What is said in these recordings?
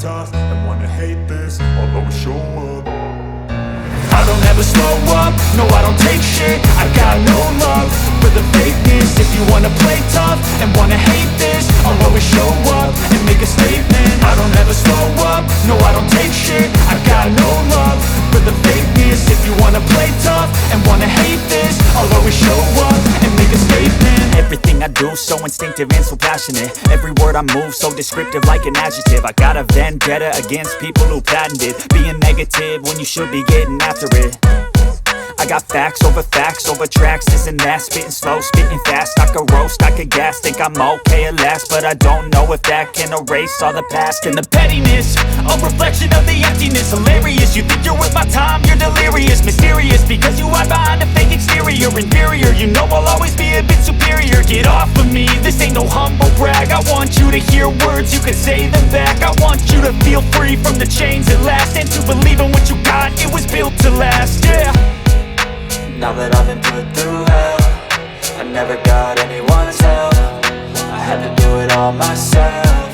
tough and wanna hate this, I'll always show up. I don't ever slow up, no I don't take shit. I got no love for the fakeness. If you wanna play tough and wanna hate this, I'll always show up and make a statement. I don't ever slow up, no I don't take shit. I got no love for the fakeness. If you wanna play tough and wanna hate this, I'll always show up and make a statement. Everything I do so instinctive and so passionate. Every word I move so descriptive like an adjective. I got a vendetta against people who patented being negative when you should be getting after it. I got facts over tracks, this and that. Spitting slow, spitting fast, I could roast, I could gas. Think I'm okay at last, but I don't know if that can erase all the past. And the pettiness, a reflection of the emptiness. Hilarious, you think you're worth my time, you're delirious. Mysterious, because you hide behind a fake exterior. Inferior, you know I'll always be a bit superior. Get off of me, this ain't no humble brag. I want you to hear words, you can say them back. I want you to feel free from the chains at last, and to believe in what you got, it was built to last, yeah. Now that I've been put through hell, I never got anyone's help. I had to do it all myself.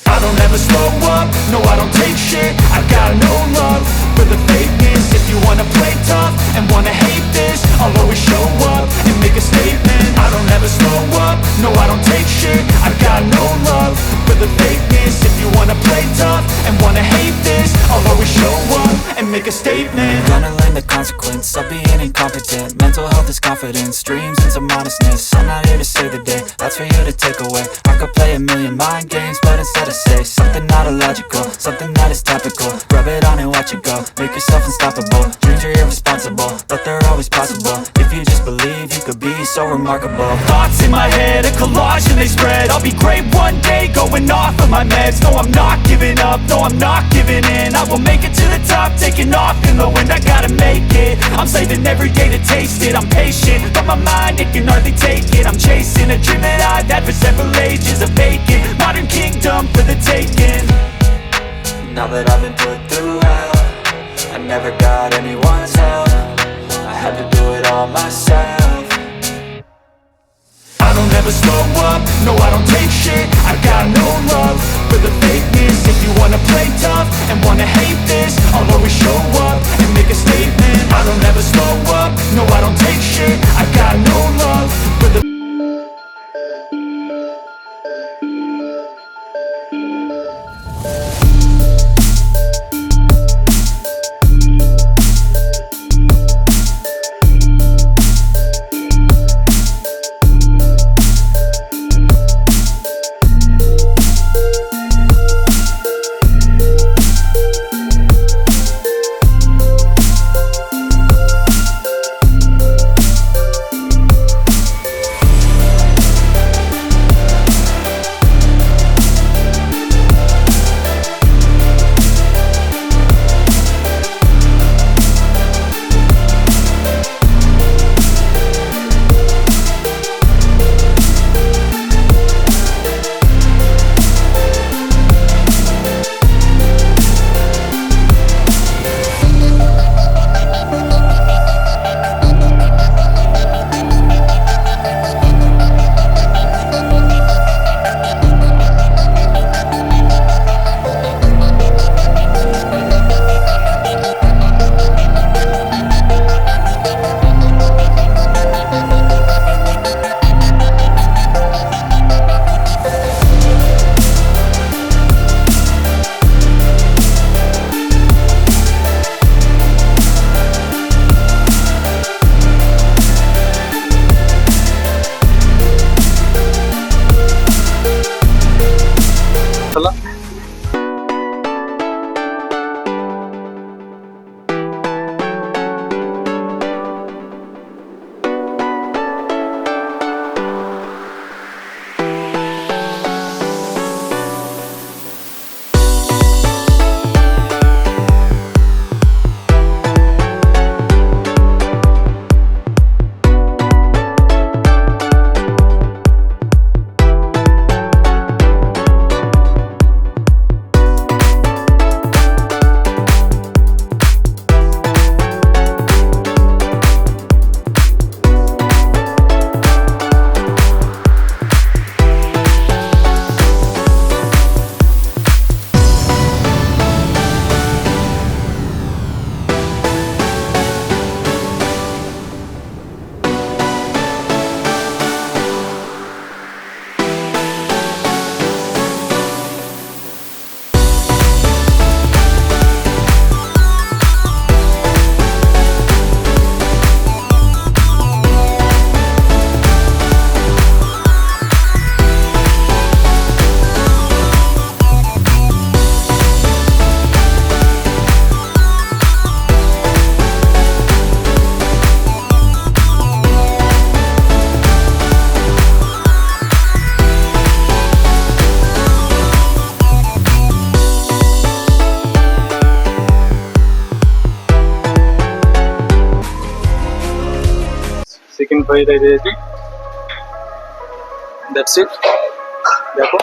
I don't ever slow up, no I don't take shit. I got no love for the fakeness. If you wanna play tough and wanna hate this, I'll always show up and make a statement. I don't ever slow up, no I don't take shit. I got no love for the fakeness. If you wanna play tough and wanna hate this, I'll always show up and make a statement. Gonna learn the consequence of being incompetent. Mental health is confidence, dreams and some honestness. I'm not here to save the day, that's for you to take away. I could play a million mind games, but instead I say something not illogical, something that is topical. Rub it on and watch it go, make yourself unstoppable. Dreams are irresponsible, but they're always possible. If you just believe, you could be so remarkable. Thoughts in my head, a collage and they spread. I'll be great one day, going off of my meds. No, I'm not giving up, no, I'm not giving in. I will make it to the top, taking off in the wind. I gotta make it, I'm saving every day to taste it. I'm patient, but my mind, it can hardly take it. I'm chasing a dream that I've had for several ages. A vacant, modern kingdom for the taking. Now that I've been put through hell, I never got anyone's help. I had to do it all myself. I don't ever slow up, no I don't take shit. I got no love for the fakeness. If you wanna play tough and wanna hate this, I'll always show up and make a statement. I don't ever slow up, no I don't take shit. I got no love for the chicken fry rice ready. That's it. দেখো